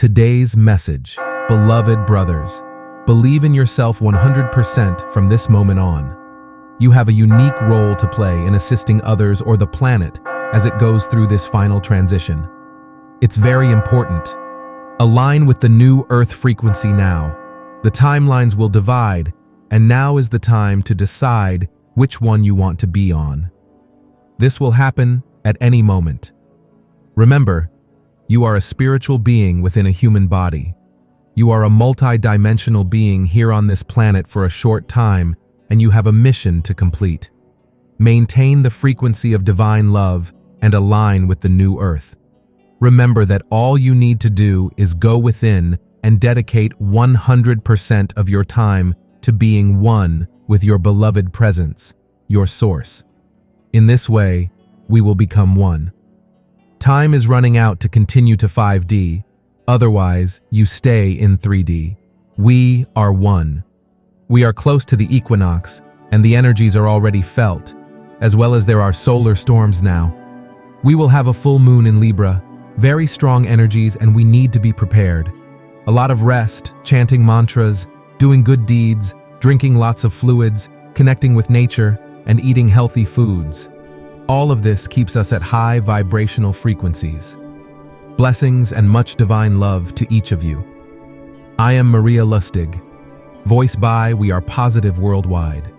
Today's message, beloved brothers, believe in yourself 100% from this moment on. You have a unique role to play in assisting others or the planet as it goes through this final transition. It's very important. Align with the new Earth frequency now. The timelines will divide, and now is the time to decide which one you want to be on. This will happen at any moment. Remember, you are a spiritual being within a human body. You are a multi-dimensional being here on this planet for a short time, and you have a mission to complete. Maintain the frequency of divine love and align with the new Earth. Remember that all you need to do is go within and dedicate 100% of your time to being one with your beloved presence, your source. In this way, we will become one. Time is running out to continue to 5D, otherwise you stay in 3D. We are one. We are close to the equinox, and the energies are already felt, as well as there are solar storms now. We will have a full moon in Libra, very strong energies, and we need to be prepared. A lot of rest, chanting mantras, doing good deeds, drinking lots of fluids, connecting with nature, and eating healthy foods. All of this keeps us at high vibrational frequencies. Blessings and much divine love to each of you. I am Maria Lustig. Voice by We Are Positive Worldwide.